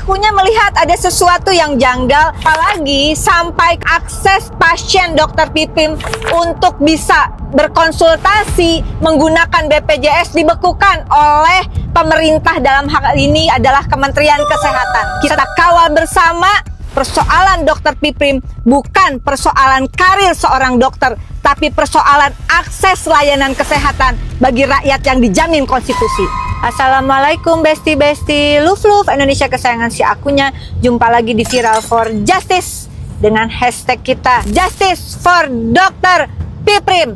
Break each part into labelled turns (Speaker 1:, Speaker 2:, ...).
Speaker 1: akunya melihat ada sesuatu yang janggal, apalagi sampai akses pasien Dokter Piprim untuk bisa berkonsultasi menggunakan BPJS dibekukan oleh pemerintah. Dalam hal ini adalah Kementerian Kesehatan. Kita kawal bersama. Persoalan Dokter Piprim bukan persoalan karir seorang dokter, tapi persoalan akses layanan kesehatan bagi rakyat yang dijamin konstitusi. Assalamualaikum besti-besti Luf Indonesia kesayangan si akunya. Jumpa lagi di Viral for Justice dengan hashtag kita Justice for Dokter Piprim.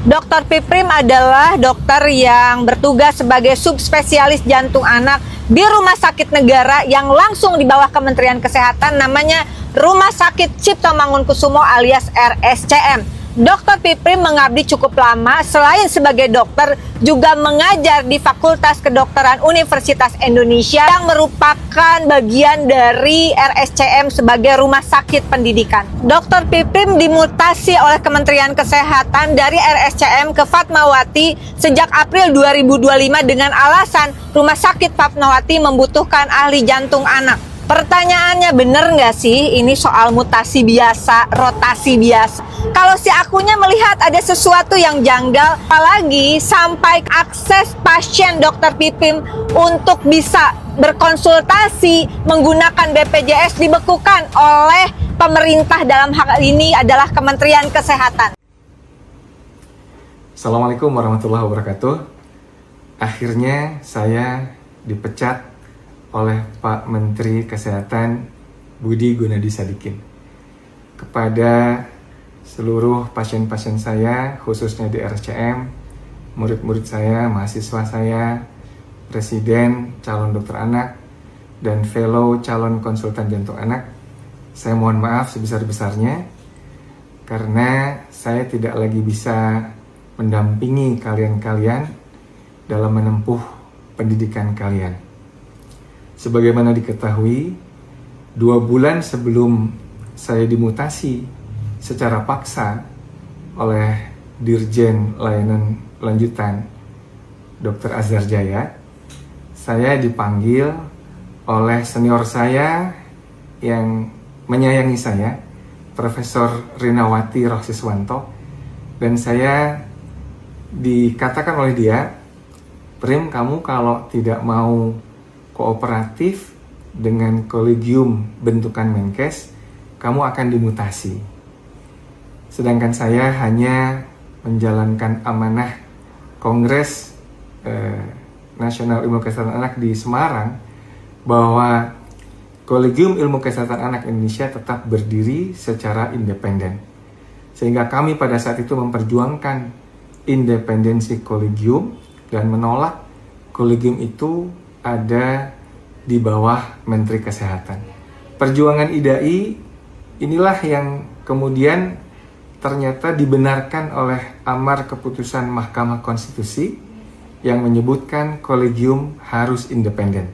Speaker 1: Dokter Piprim adalah dokter yang bertugas sebagai subspesialis jantung anak di Rumah Sakit Negara yang langsung di bawah Kementerian Kesehatan, namanya Rumah Sakit Cipto Mangunkusumo alias RSCM. Dokter Piprim mengabdi cukup lama, selain sebagai dokter juga mengajar di Fakultas Kedokteran Universitas Indonesia yang merupakan bagian dari RSCM sebagai rumah sakit pendidikan. Dokter Piprim dimutasi oleh Kementerian Kesehatan dari RSCM ke Fatmawati sejak April 2025 dengan alasan Rumah Sakit Fatmawati membutuhkan ahli jantung anak. Pertanyaannya, bener nggak sih ini soal mutasi biasa, rotasi biasa? Kalau si akunya melihat ada sesuatu yang janggal, apalagi sampai akses pasien Dokter Piprim untuk bisa berkonsultasi menggunakan BPJS dibekukan oleh pemerintah. Dalam hal ini adalah Kementerian Kesehatan.
Speaker 2: Assalamualaikum warahmatullahi wabarakatuh. Akhirnya saya dipecat oleh Pak Menteri Kesehatan Budi Gunadi Sadikin. Kepada seluruh pasien-pasien saya, khususnya di RSCM, murid-murid saya, mahasiswa saya, presiden, calon dokter anak, dan fellow calon konsultan jantung anak, saya mohon maaf sebesar-besarnya karena saya tidak lagi bisa mendampingi kalian-kalian dalam menempuh pendidikan kalian. Sebagaimana diketahui, 2 bulan sebelum saya dimutasi secara paksa oleh Dirjen Layanan Lanjutan Dr. Azhar Jaya, saya dipanggil oleh senior saya yang menyayangi saya, Profesor Rinawati Rohsiswanto, dan saya dikatakan oleh dia, "Prim, kamu kalau tidak mau kooperatif dengan kolegium bentukan Menkes, kamu akan dimutasi." Sedangkan saya hanya menjalankan amanah Kongres Nasional Ilmu Kesehatan Anak di Semarang, bahwa Kolegium Ilmu Kesehatan Anak Indonesia tetap berdiri secara independen. Sehingga kami pada saat itu memperjuangkan independensi kolegium dan menolak kolegium itu ada di bawah Menteri Kesehatan. Perjuangan IDAI inilah yang kemudian ternyata dibenarkan oleh amar keputusan Mahkamah Konstitusi yang menyebutkan kolegium harus independen.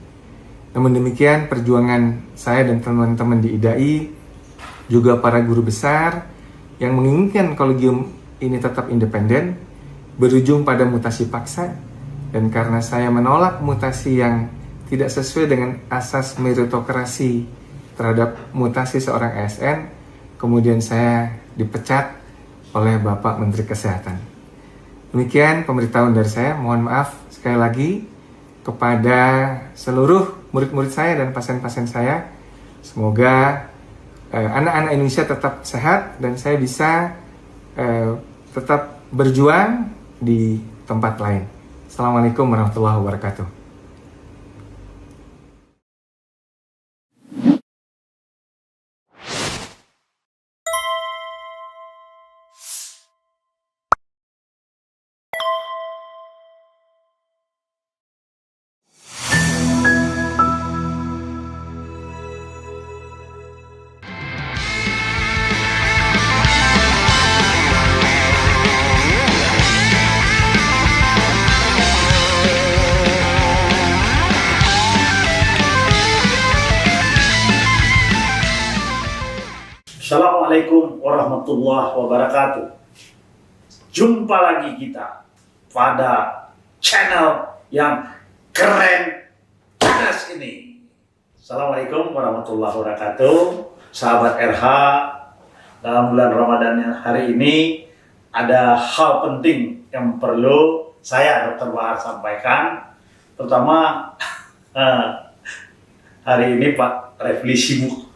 Speaker 2: Namun demikian, perjuangan saya dan teman-teman di IDAI, juga para guru besar yang menginginkan kolegium ini tetap independen, berujung pada mutasi paksa. Dan karena saya menolak mutasi yang tidak sesuai dengan asas meritokrasi terhadap mutasi seorang ASN, kemudian saya dipecat oleh Bapak Menteri Kesehatan. Demikian pemberitahuan dari saya. Mohon maaf sekali lagi kepada seluruh murid-murid saya dan pasien-pasien saya. Semoga anak-anak Indonesia tetap sehat dan saya bisa tetap berjuang di tempat lain. Assalamualaikum warahmatullahi wabarakatuh.
Speaker 3: Assalamualaikum warahmatullahi wabarakatuh. Jumpa lagi kita pada channel yang keren panas ini. Assalamualaikum warahmatullahi wabarakatuh. Sahabat RH, dalam bulan Ramadan yang hari ini ada hal penting yang perlu saya Dr. Bahar sampaikan. Pertama, hari ini Pak Refli sibuk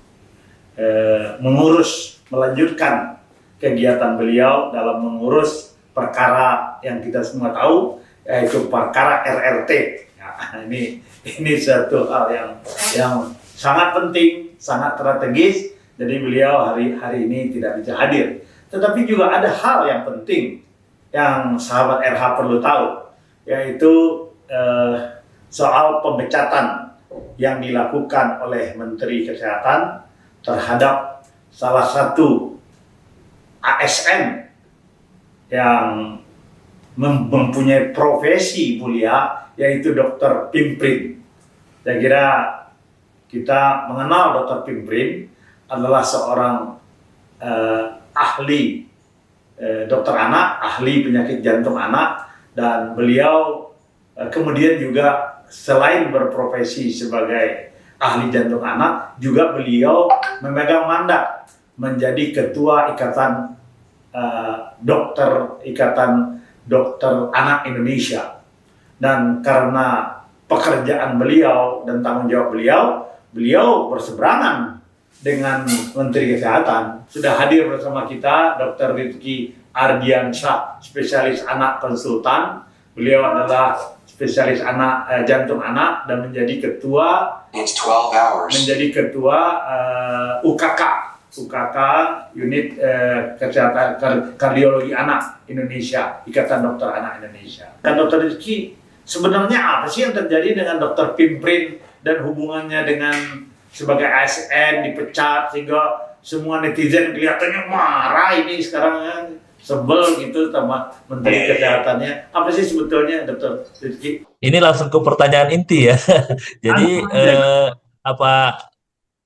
Speaker 3: melanjutkan kegiatan beliau dalam mengurus perkara yang kita semua tahu, yaitu perkara RRT. Nah, ini satu hal yang sangat penting, sangat strategis. Jadi beliau hari ini tidak bisa hadir. Tetapi juga ada hal yang penting yang sahabat RH perlu tahu, yaitu soal pemecatan yang dilakukan oleh Menteri Kesehatan terhadap salah satu ASN yang mempunyai profesi mulia, yaitu Dr. Pimprin. Saya kira kita mengenal Dr. Pimprin adalah seorang ahli dokter anak, ahli penyakit jantung anak, dan beliau kemudian juga selain berprofesi sebagai ahli jantung anak, juga beliau memegang mandat menjadi ketua Ikatan Dokter Anak Indonesia. Dan karena pekerjaan beliau dan tanggung jawab beliau berseberangan dengan Menteri Kesehatan. Sudah hadir bersama kita Dr. Rizky Ardiansyah, spesialis anak konsultan. Beliau adalah spesialis anak jantung anak dan menjadi ketua UKK unit kesehatan kardiologi anak Indonesia, Ikatan Dokter Anak Indonesia. Dan Dr. Rizky, sebenarnya apa sih yang terjadi dengan Dr. Pimprin dan hubungannya dengan sebagai ASN dipecat sehingga semua netizen kelihatannya marah ini sekarang, sebel gitu sama Menteri Kesehatannya. Apa sih sebetulnya Dr. Rizky?
Speaker 4: Ini langsung ke pertanyaan inti ya. Jadi apa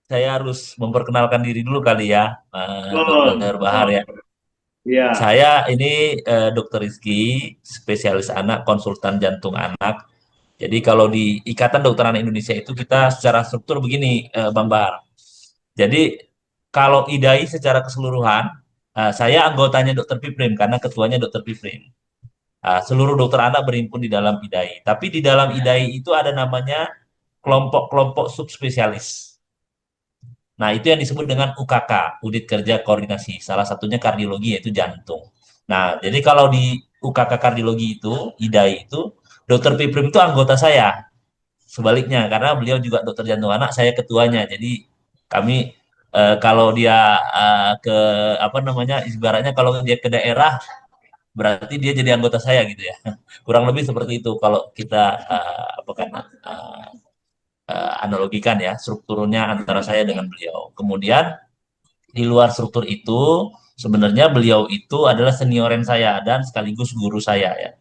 Speaker 4: saya harus memperkenalkan diri dulu kali ya, Dr. Bahar ya.
Speaker 3: Ya.
Speaker 4: Saya ini Dr. Rizky, spesialis anak, konsultan jantung anak. Jadi kalau di Ikatan Dokter Anak Indonesia itu kita secara struktur begini, Bang Bahar. Jadi kalau IDAI secara keseluruhan, saya anggotanya Dr. Piprim karena ketuanya Dr. Piprim. Seluruh dokter anak berhimpun di dalam IDAI. Tapi di dalam IDAI itu ada namanya kelompok-kelompok subspesialis. Nah, itu yang disebut dengan UKK, Unit Kerja Koordinasi. Salah satunya kardiologi, yaitu jantung. Nah, jadi kalau di UKK kardiologi itu, IDAI itu, Dr. Piprim itu anggota saya. Sebaliknya, karena beliau juga dokter jantung anak, saya ketuanya. Jadi kami kalau dia ibaratnya kalau dia ke daerah, berarti dia jadi anggota saya gitu ya. Kurang lebih seperti itu kalau kita analogikan ya strukturnya antara saya dengan beliau. Kemudian di luar struktur itu sebenarnya beliau itu adalah senioren saya dan sekaligus guru saya ya.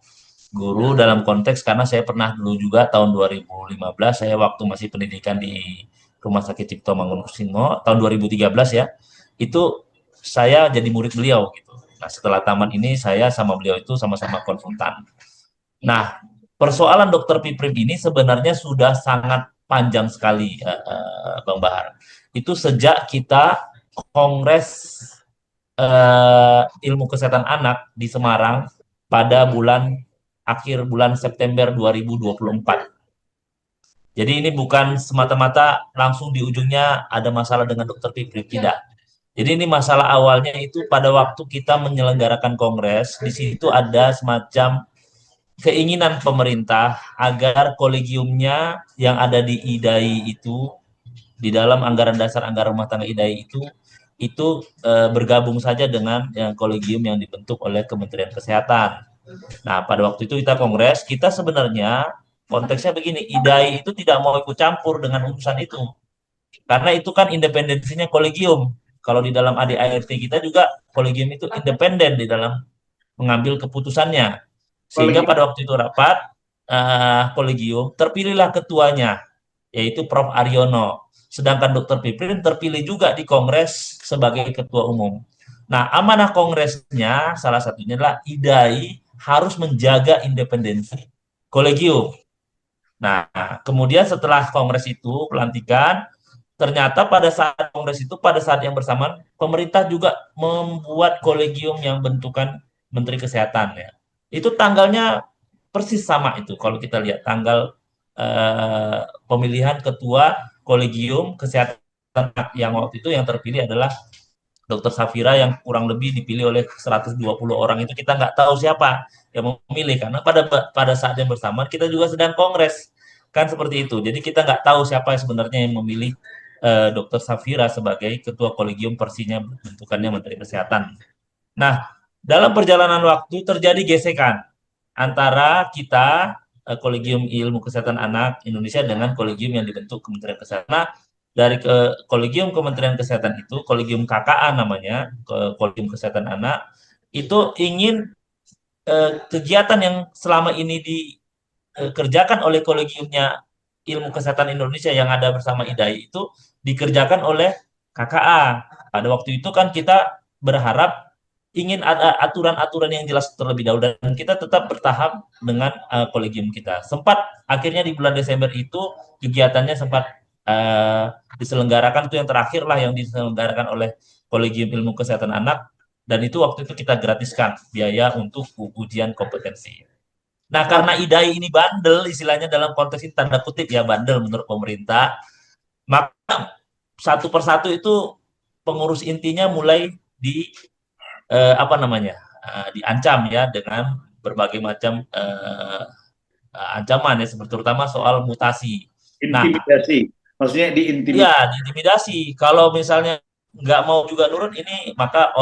Speaker 4: Guru dalam konteks karena saya pernah dulu juga tahun 2015 saya waktu masih pendidikan di Rumah Sakit Cipto Mangunkusumo tahun 2013 ya. Itu saya jadi murid beliau gitu. Nah, setelah taman ini saya sama beliau itu sama-sama konsultan. Nah, persoalan Dr. Piprim ini sebenarnya sudah sangat panjang sekali, Bang Bahar. Itu sejak kita Kongres Ilmu Kesehatan Anak di Semarang pada akhir bulan September 2024. Jadi ini bukan semata-mata langsung di ujungnya ada masalah dengan Dr. Piprim, tidak. Jadi ini masalah awalnya itu pada waktu kita menyelenggarakan kongres, di situ ada semacam keinginan pemerintah agar kolegiumnya yang ada di IDAI itu, di dalam anggaran dasar anggaran rumah tangga IDAI itu bergabung saja dengan kolegium yang dibentuk oleh Kementerian Kesehatan. Nah, pada waktu itu kita kongres, kita sebenarnya konteksnya begini, IDAI itu tidak mau ikut campur dengan urusan itu. Karena itu kan independensinya kolegium. Kalau di dalam ADART kita juga kolegium itu independen di dalam mengambil keputusannya. Sehingga pada waktu itu rapat kolegium, terpilihlah ketuanya, yaitu Prof. Aryono. Sedangkan Dr. Piprim terpilih juga di kongres sebagai ketua umum. Nah, amanah kongresnya salah satunya adalah IDAI harus menjaga independensi kolegium. Nah, kemudian setelah kongres itu pelantikan, ternyata pada saat kongres itu, pada saat yang bersamaan, pemerintah juga membuat kolegium yang bentukan Menteri Kesehatan ya. Itu tanggalnya persis sama itu. Kalau kita lihat tanggal pemilihan ketua kolegium kesehatan yang waktu itu yang terpilih adalah Dr. Safira yang kurang lebih dipilih oleh 120 orang itu kita nggak tahu siapa yang memilih karena pada saat yang bersamaan kita juga sedang kongres kan seperti itu. Jadi kita nggak tahu siapa yang sebenarnya yang memilih Dr. Safira sebagai ketua kolegium Persinya bentukannya Menteri Kesehatan. Nah, dalam perjalanan waktu terjadi gesekan antara kita Kolegium Ilmu Kesehatan Anak Indonesia dengan kolegium yang dibentuk Kementerian Kesehatan. Nah, dari Kolegium Kementerian Kesehatan itu, Kolegium KKA namanya, Kolegium Kesehatan Anak, itu ingin kegiatan yang selama ini dikerjakan oleh Kolegiumnya Ilmu Kesehatan Indonesia yang ada bersama IDAI itu dikerjakan oleh KKA. Pada waktu itu kan kita berharap ingin ada aturan-aturan yang jelas terlebih dahulu dan kita tetap bertahap dengan kolegium kita. Sempat akhirnya di bulan Desember itu kegiatannya sempat diselenggarakan itu yang terakhir lah yang diselenggarakan oleh Kolegium Ilmu Kesehatan Anak dan itu waktu itu kita gratiskan biaya untuk ujian kompetensi. Nah karena IDAI ini bandel istilahnya dalam konteks ini tanda kutip ya bandel menurut pemerintah, maka satu persatu itu pengurus intinya mulai diancam ya dengan berbagai macam ancaman ya seperti terutama soal mutasi.
Speaker 3: Intimidasi, maksudnya diintimidasi.
Speaker 4: Ya, diintimidasi. Kalau misalnya nggak mau juga nurun ini, maka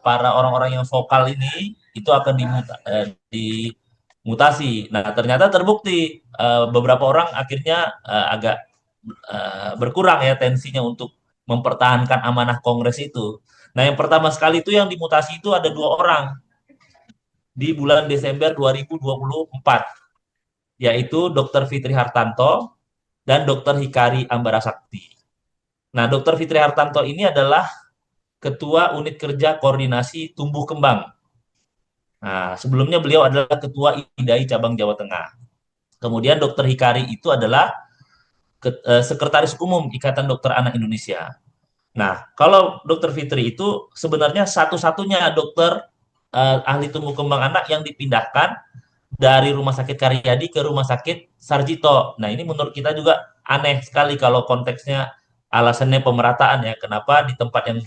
Speaker 4: para orang-orang yang vokal ini itu akan dimutasi. Nah, ternyata terbukti beberapa orang akhirnya agak berkurang ya tensinya untuk mempertahankan amanah Kongres itu. Nah, yang pertama sekali itu yang dimutasi itu ada 2 orang di bulan Desember 2024, yaitu Dr. Fitri Hartanto dan Dr. Hikari Ambarasakti. Nah, Dr. Fitri Hartanto ini adalah Ketua Unit Kerja Koordinasi Tumbuh Kembang. Nah, sebelumnya beliau adalah Ketua IDAI Cabang Jawa Tengah. Kemudian Dr. Hikari itu adalah Sekretaris Umum Ikatan Dokter Anak Indonesia. Nah, kalau Dr. Fitri itu sebenarnya satu-satunya dokter ahli tumbuh kembang anak yang dipindahkan dari Rumah Sakit Karyadi ke Rumah Sakit Sarjito. Nah, ini menurut kita juga aneh sekali kalau konteksnya alasannya pemerataan ya. Kenapa di tempat yang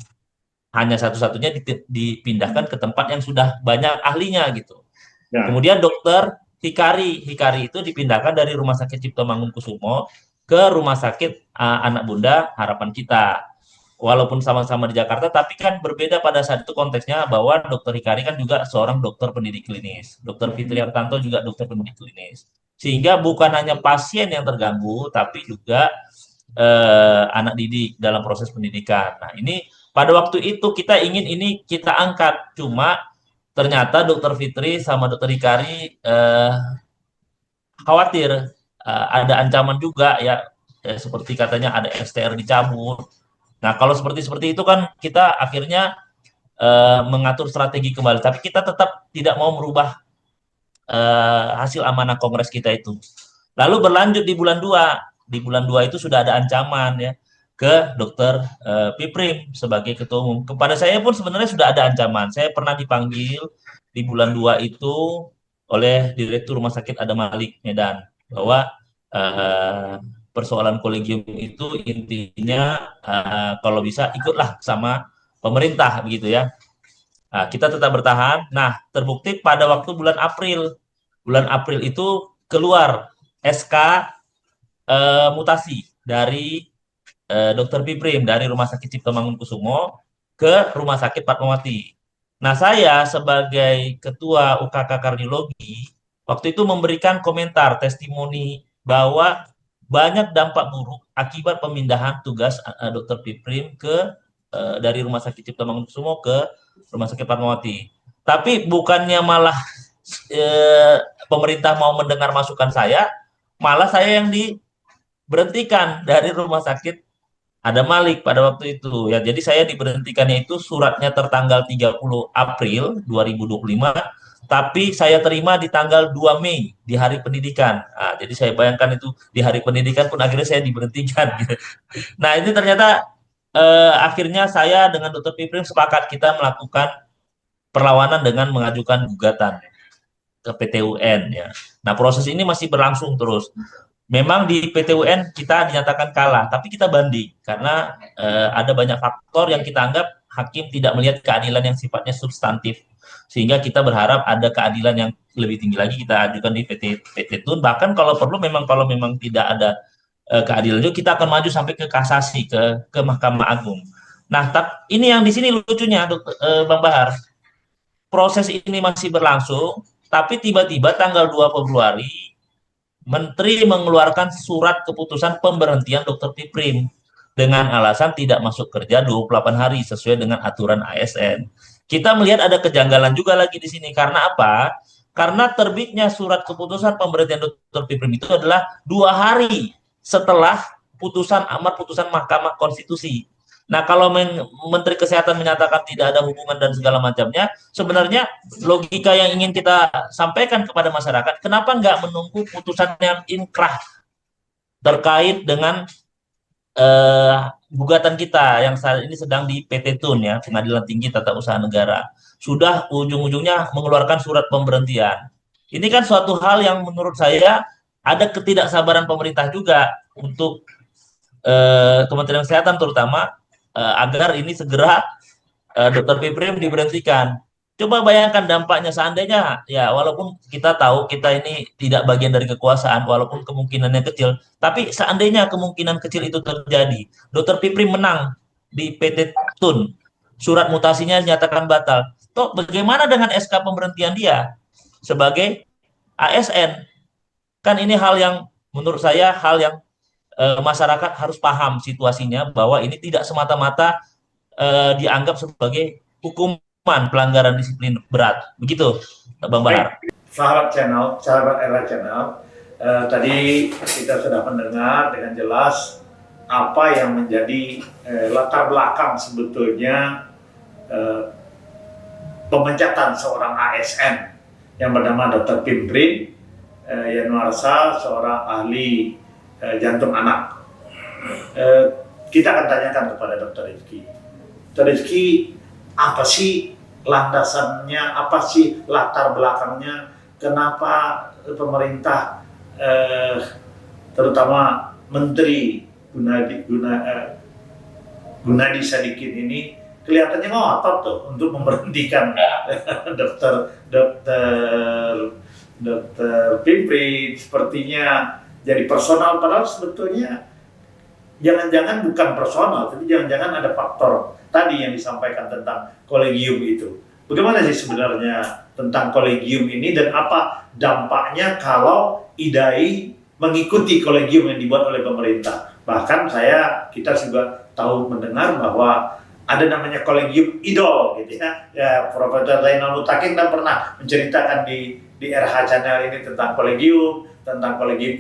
Speaker 4: hanya satu-satunya dipindahkan ke tempat yang sudah banyak ahlinya gitu. Ya. Kemudian Dr. Hikari itu dipindahkan dari Rumah Sakit Cipto Mangunkusumo ke Rumah Sakit Anak Bunda Harapan Kita. Walaupun sama-sama di Jakarta, tapi kan berbeda pada saat itu konteksnya bahwa Dr. Hikari kan juga seorang dokter pendidik klinis. Dr. Fitri Hartanto juga dokter pendidik klinis. Sehingga bukan hanya pasien yang terganggu, tapi juga anak didik dalam proses pendidikan. Nah, ini pada waktu itu kita ingin ini kita angkat. Cuma ternyata Dr. Fitri sama Dr. Hikari khawatir ada ancaman juga ya seperti katanya ada STR dicabut. Nah, kalau seperti itu kan kita akhirnya mengatur strategi kembali. Tapi kita tetap tidak mau merubah hasil amanah Kongres kita itu. Lalu berlanjut di bulan 2. Di bulan 2 itu sudah ada ancaman ya ke Dr. Piprim sebagai Ketua Umum. Kepada saya pun sebenarnya sudah ada ancaman. Saya pernah dipanggil di bulan 2 itu oleh Direktur Rumah Sakit Adam Malik Medan bahwa persoalan kolegium itu intinya kalau bisa ikutlah sama pemerintah begitu ya. Nah, kita tetap bertahan. Nah, terbukti pada waktu bulan April itu keluar SK mutasi dari Dr. Piprim dari Rumah Sakit Cipto Mangunkusumo ke Rumah Sakit Fatmawati. Nah, saya sebagai Ketua UKK Kardiologi waktu itu memberikan komentar testimoni bahwa banyak dampak buruk akibat pemindahan tugas Dr. Piprim dari Rumah Sakit Cipto Mangunkusumo ke Rumah Sakit Fatmawati. Tapi bukannya malah pemerintah mau mendengar masukan saya, malah saya yang diberhentikan dari Rumah Sakit Adam Malik pada waktu itu. Ya, jadi saya diberhentikannya itu suratnya tertanggal 30 April 2025, tapi saya terima di tanggal 2 Mei di hari pendidikan. Nah, jadi saya bayangkan itu di hari pendidikan pun akhirnya saya diberhentikan gitu. Nah, ini ternyata akhirnya saya dengan Dr. Piprim sepakat kita melakukan perlawanan dengan mengajukan gugatan ke PT UN ya. Nah, proses ini masih berlangsung terus. Memang di PT UN kita dinyatakan kalah, tapi kita banding karena ada banyak faktor yang kita anggap hakim tidak melihat keadilan yang sifatnya substantif. Sehingga kita berharap ada keadilan yang lebih tinggi lagi kita ajukan di PT Tun. Bahkan kalau perlu memang kalau memang tidak ada keadilan itu kita akan maju sampai ke kasasi ke Mahkamah Agung. Nah, ini yang di sini lucunya, Bang Bahar. Proses ini masih berlangsung, tapi tiba-tiba tanggal 2 Februari Menteri mengeluarkan surat keputusan pemberhentian Dr. Piprim dengan alasan tidak masuk kerja 28 hari sesuai dengan aturan ASN. Kita melihat ada kejanggalan juga lagi di sini. Karena apa? Karena terbitnya surat keputusan pemberhentian Dr. Piprim itu adalah 2 hari setelah amar putusan Mahkamah Konstitusi. Nah, kalau Menteri Kesehatan menyatakan tidak ada hubungan dan segala macamnya, sebenarnya logika yang ingin kita sampaikan kepada masyarakat, kenapa nggak menunggu putusan yang inkrah terkait dengan gugatan kita yang saat ini sedang di PT Tun ya, Pengadilan Tinggi Tata Usaha Negara, sudah ujung-ujungnya mengeluarkan surat pemberhentian. Ini kan suatu hal yang menurut saya ada ketidaksabaran pemerintah juga untuk Kementerian Kesehatan terutama agar ini segera Dr. Piprim diberhentikan. Coba bayangkan dampaknya seandainya ya walaupun kita tahu kita ini tidak bagian dari kekuasaan walaupun kemungkinannya kecil, tapi seandainya kemungkinan kecil itu terjadi, Dr. Piprim menang di PT Tun, surat mutasinya dinyatakan batal. Toh bagaimana dengan SK pemberhentian dia sebagai ASN? Kan ini hal yang menurut saya hal yang masyarakat harus paham situasinya bahwa ini tidak semata-mata dianggap sebagai hukuman pelanggaran disiplin berat. Begitu, Bang Bahar.
Speaker 3: Sahabat Era Channel, tadi kita sudah mendengar dengan jelas apa yang menjadi latar belakang sebetulnya pemecatan seorang ASN yang bernama Dr. Piprim Yanuarsa, seorang ahli jantung anak. Kita akan tanyakan kepada Dr. Rizky. Dr. Rizky, apa sih landasannya, apa sih latar belakangnya, kenapa pemerintah, terutama Menteri Gunadi Sadikin ini kelihatannya ngotot tuh untuk memberhentikan Dr. Piprim, sepertinya jadi personal, padahal sebetulnya jangan-jangan bukan personal, tapi jangan-jangan ada faktor tadi yang disampaikan tentang kolegium itu. Bagaimana sih sebenarnya tentang kolegium ini dan apa dampaknya kalau IDAI mengikuti kolegium yang dibuat oleh pemerintah? Bahkan kita juga tahu mendengar bahwa ada namanya kolegium idol gitu ya. Ya, Profesor Zainal Mutakin kan pernah menceritakan di RH Channel ini tentang kolegium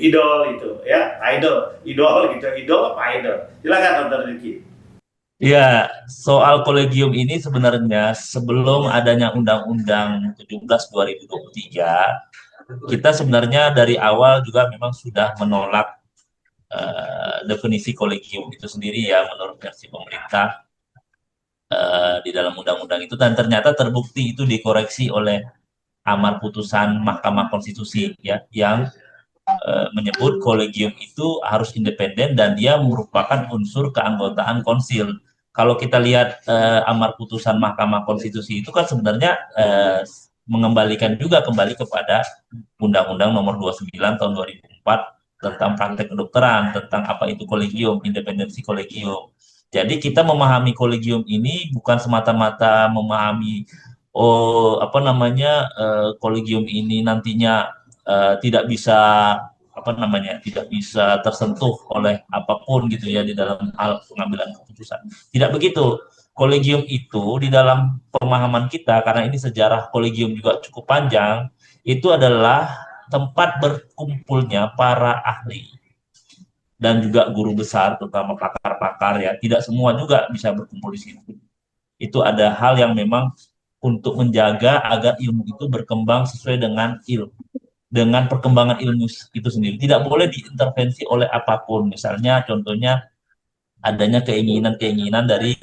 Speaker 3: idol itu ya, idol gitu, idol apa idol? Silakan Dr. Rizky.
Speaker 4: Ya, soal kolegium ini sebenarnya sebelum adanya Undang-Undang 17 2023, kita sebenarnya dari awal juga memang sudah menolak definisi kolegium itu sendiri ya menurut versi pemerintah di dalam undang-undang itu, dan ternyata terbukti itu dikoreksi oleh amar putusan Mahkamah Konstitusi ya yang menyebut kolegium itu harus independen dan dia merupakan unsur keanggotaan konsil. Kalau kita lihat amar putusan Mahkamah Konstitusi itu kan sebenarnya mengembalikan juga kembali kepada Undang-Undang Nomor 29 Tahun 2004 tentang praktek kedokteran, tentang apa itu kolegium, independensi kolegium. Jadi kita memahami kolegium ini bukan semata-mata memahami kolegium ini nantinya tidak bisa tidak bisa tersentuh oleh apapun gitu ya di dalam hal pengambilan keputusan. Tidak begitu. Kolegium itu di dalam pemahaman kita, karena ini sejarah kolegium juga cukup panjang, itu adalah tempat berkumpulnya para ahli dan juga guru besar, terutama pakar-pakar ya. Tidak semua juga bisa berkumpul di situ. Itu ada hal yang memang untuk menjaga agar ilmu itu berkembang sesuai dengan perkembangan ilmu itu sendiri. Tidak boleh diintervensi oleh apapun. Misalnya contohnya adanya keinginan-keinginan dari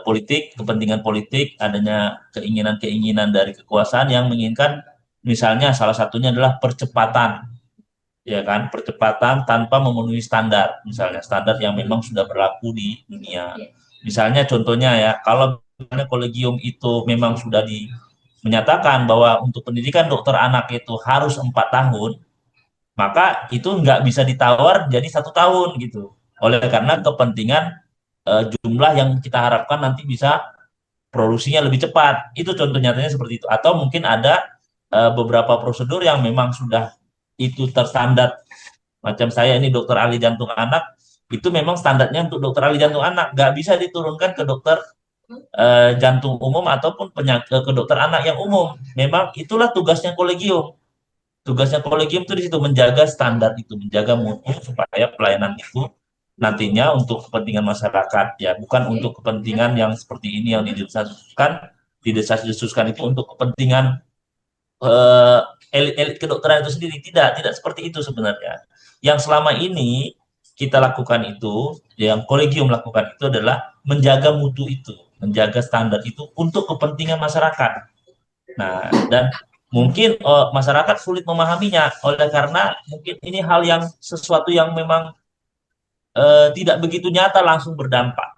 Speaker 4: politik, kepentingan politik, adanya keinginan-keinginan dari kekuasaan yang menginginkan, misalnya salah satunya adalah percepatan, ya kan, percepatan tanpa memenuhi standar, misalnya standar yang memang sudah berlaku di dunia. Misalnya contohnya ya, kalau misalnya kolegium itu memang sudah menyatakan bahwa untuk pendidikan dokter anak itu harus 4 tahun, maka itu nggak bisa ditawar jadi 1 tahun gitu. Oleh karena kepentingan jumlah yang kita harapkan nanti bisa produksinya lebih cepat. Itu contoh nyatanya seperti itu. Atau mungkin ada beberapa prosedur yang memang sudah itu terstandar. Macam saya ini dokter ahli jantung anak, itu memang standarnya untuk dokter ahli jantung anak. Nggak bisa diturunkan ke dokter jantung umum ataupun ke dokter anak yang umum. Memang itulah tugasnya kolegium. Tugasnya kolegium itu di situ menjaga standar itu, menjaga mutu supaya pelayanan itu nantinya untuk kepentingan masyarakat, ya bukan untuk kepentingan yang seperti ini yang didesas-desuskan itu untuk kepentingan elit-elit kedokteran itu sendiri. Tidak seperti itu sebenarnya. Yang selama ini kita lakukan itu, yang kolegium lakukan itu adalah menjaga mutu itu, menjaga standar itu untuk kepentingan masyarakat. Nah, dan mungkin masyarakat sulit memahaminya oleh karena mungkin ini hal yang sesuatu yang memang tidak begitu nyata langsung berdampak.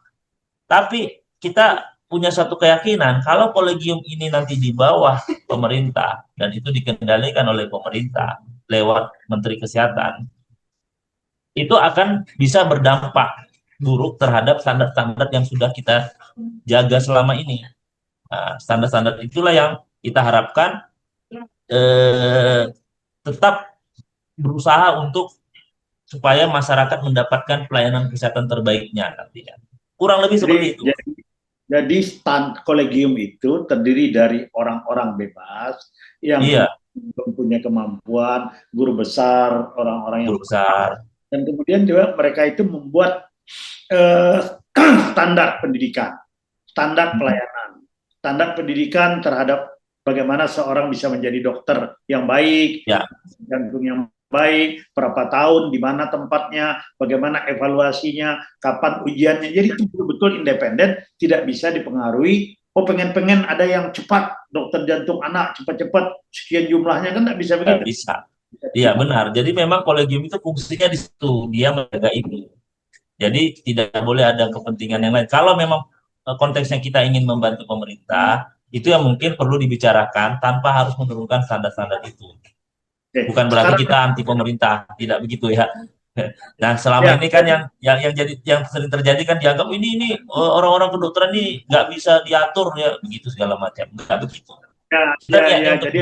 Speaker 4: Tapi kita punya satu keyakinan kalau kolegium ini nanti di bawah pemerintah dan itu dikendalikan oleh pemerintah lewat Menteri Kesehatan, itu akan bisa berdampak buruk terhadap standar-standar yang sudah kita jaga selama ini. Nah, standar-standar itulah yang kita harapkan tetap berusaha untuk supaya masyarakat mendapatkan pelayanan kesehatan terbaiknya nantinya. Kurang lebih seperti itu.
Speaker 3: Jadi kolegium itu terdiri dari orang-orang bebas yang mempunyai kemampuan, guru besar, orang-orang yang
Speaker 4: besar.
Speaker 3: Dan kemudian juga mereka itu membuat standar pendidikan, standar pelayanan, standar pendidikan terhadap bagaimana seorang bisa menjadi dokter yang baik, jantung yang baik, berapa tahun, di mana tempatnya, bagaimana evaluasinya, kapan ujiannya. Jadi itu betul-betul independen, tidak bisa dipengaruhi. Oh, pengen-pengen ada yang cepat, dokter jantung anak cepat-cepat, sekian jumlahnya, kan tidak bisa begitu.
Speaker 4: Bisa. Iya benar. Jadi memang kolegium itu fungsinya di situ, dia menjaga itu. Jadi tidak boleh ada kepentingan yang lain. Kalau memang konteksnya kita ingin membantu pemerintah, itu yang mungkin perlu dibicarakan tanpa harus menurunkan standar-standar itu. Bukan berarti kita anti pemerintah, tidak begitu ya. Nah selama ini kan yang sering terjadi kan dianggap ini orang-orang kedokteran ini nggak bisa diatur ya, begitu segala macam. Nggak begitu.
Speaker 3: Jadi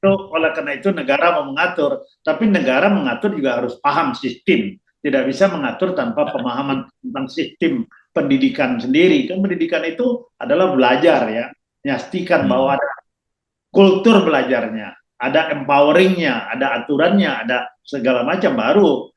Speaker 3: oleh karena itu negara mau mengatur, tapi negara mengatur juga harus paham sistem. Tidak bisa mengatur tanpa pemahaman tentang sistem pendidikan sendiri. Kan pendidikan itu adalah belajar ya, menyastikan bahwa ada kultur belajarnya, ada empoweringnya, ada aturannya, ada segala macam, baru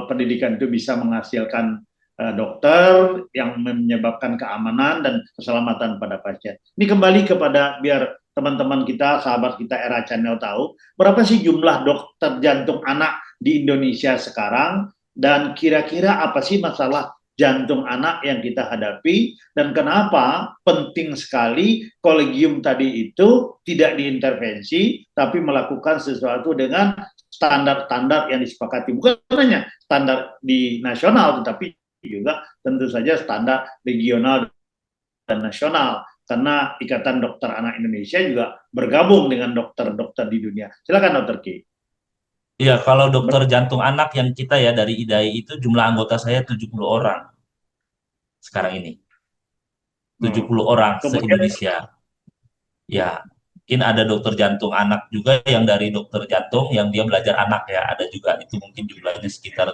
Speaker 3: pendidikan itu bisa menghasilkan dokter yang menyebabkan keamanan dan keselamatan pada pasien. Ini kembali kepada biar teman-teman kita, sahabat kita Era Channel tahu berapa sih jumlah dokter jantung anak di Indonesia sekarang, dan kira-kira apa sih masalah jantung anak yang kita hadapi, dan kenapa penting sekali kolegium tadi itu tidak diintervensi tapi melakukan sesuatu dengan standar-standar yang disepakati, bukan hanya standar di nasional tetapi juga tentu saja standar regional dan nasional, karena Ikatan Dokter Anak Indonesia juga bergabung dengan dokter-dokter di dunia. Silakan Dokter Ki.
Speaker 4: Iya, kalau dokter jantung anak yang kita ya dari IDAI itu jumlah anggota saya 70 orang sekarang ini. 70 orang se-Indonesia. Ya, mungkin ada dokter jantung anak juga yang dari dokter jantung yang dia belajar anak ya, ada juga. Itu mungkin jumlahnya sekitar,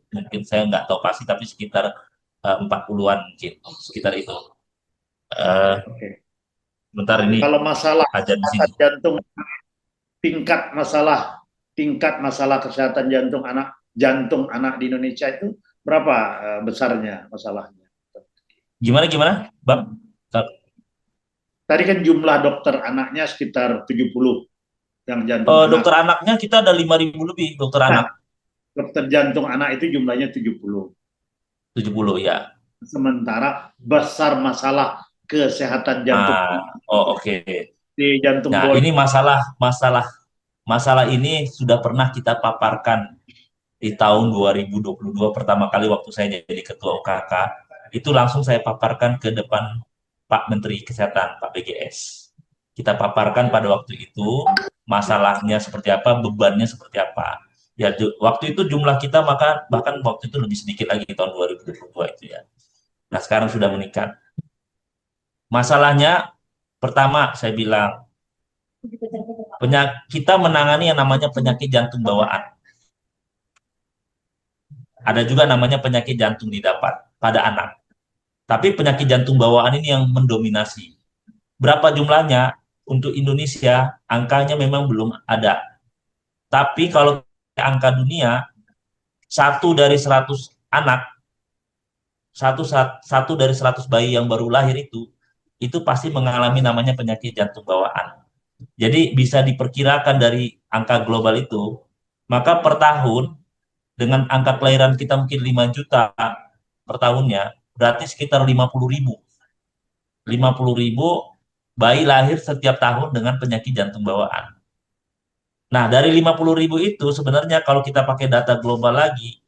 Speaker 4: mungkin saya nggak tahu pasti, tapi sekitar 40-an mungkin, sekitar itu. Bentar ini.
Speaker 3: Kalau masalah
Speaker 4: jantung,
Speaker 3: tingkat masalah kesehatan jantung anak di Indonesia itu berapa besarnya masalahnya?
Speaker 4: Gimana, Bang?
Speaker 3: Tadi kan jumlah dokter anaknya sekitar 70 yang jantung anak.
Speaker 4: Dokter anaknya kita ada 5.000 lebih dokter anak.
Speaker 3: Dokter jantung anak itu jumlahnya 70.
Speaker 4: 70 ya.
Speaker 3: Sementara besar masalah kesehatan jantung
Speaker 4: Oke.
Speaker 3: di jantung
Speaker 4: Nah,
Speaker 3: bolong.
Speaker 4: ini masalah ini sudah pernah kita paparkan di tahun 2022 pertama kali waktu saya jadi ketua OKK. Itu langsung saya paparkan ke depan Pak Menteri Kesehatan, Pak BGS. Kita paparkan pada waktu itu masalahnya seperti apa, bebannya seperti apa. Ya, waktu itu jumlah kita bahkan waktu itu lebih sedikit lagi di tahun 2022 itu ya. Nah, sekarang sudah meningkat. Masalahnya pertama saya bilang kita menangani yang namanya penyakit jantung bawaan. Ada juga namanya penyakit jantung didapat pada anak. Tapi penyakit jantung bawaan ini yang mendominasi. Berapa jumlahnya untuk Indonesia, angkanya memang belum ada. Tapi kalau angka dunia, 1 dari 100 anak, satu dari 100 bayi yang baru lahir itu pasti mengalami namanya penyakit jantung bawaan. Jadi bisa diperkirakan dari angka global itu, maka per tahun dengan angka kelahiran kita mungkin 5 juta per tahunnya, berarti sekitar 50.000. 50.000 bayi lahir setiap tahun dengan penyakit jantung bawaan. Nah, dari 50.000 itu sebenarnya kalau kita pakai data global lagi,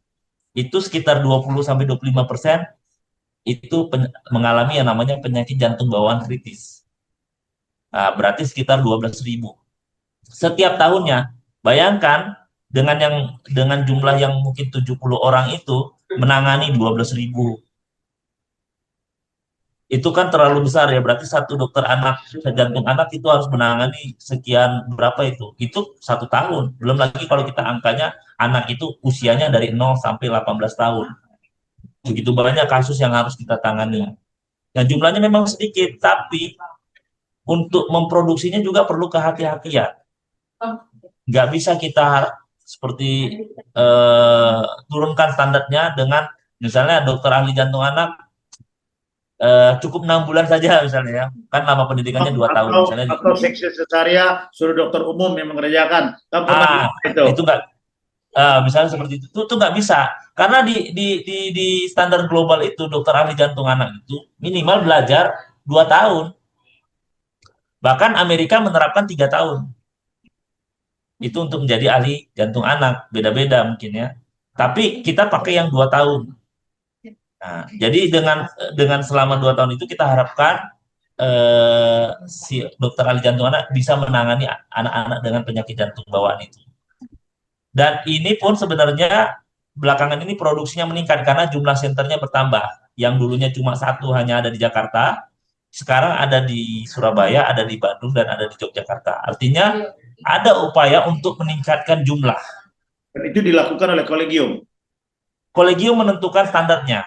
Speaker 4: itu sekitar 20-25% itu mengalami yang namanya penyakit jantung bawaan kritis. Nah, berarti sekitar 12.000 setiap tahunnya. Bayangkan dengan jumlah yang mungkin 70 orang itu menangani 12.000. Itu kan terlalu besar ya, berarti satu dokter anak jantung anak itu harus menangani sekian berapa itu 1 tahun. Belum lagi kalau kita angkanya anak itu usianya dari 0 sampai 18 tahun. Begitu banyak kasus yang harus kita tangani. Nah, jumlahnya memang sedikit, tapi untuk memproduksinya juga perlu kehati-hatian. Nggak bisa kita seperti turunkan standarnya dengan misalnya dokter ahli jantung anak cukup 6 bulan saja misalnya ya, kan lama pendidikannya 2 tahun misalnya.
Speaker 3: Atau seksi sesaria suruh dokter umum yang mengerjakan.
Speaker 4: Itu nggak, misalnya seperti itu tuh nggak bisa, karena di standar global itu dokter ahli jantung anak itu minimal belajar 2 tahun, bahkan Amerika menerapkan 3 tahun itu untuk menjadi ahli jantung anak, beda-beda mungkin ya, tapi kita pakai yang 2 tahun. Nah, jadi dengan selama 2 tahun itu kita harapkan si dokter ahli jantung anak bisa menangani anak-anak dengan penyakit jantung bawaan itu. Dan ini pun sebenarnya belakangan ini produksinya meningkat karena jumlah senternya bertambah. Yang dulunya cuma 1 hanya ada di Jakarta, sekarang ada di Surabaya, ada di Bandung, dan ada di Yogyakarta. Artinya ada upaya untuk meningkatkan jumlah.
Speaker 3: Dan itu dilakukan oleh kolegium.
Speaker 4: Kolegium menentukan standarnya,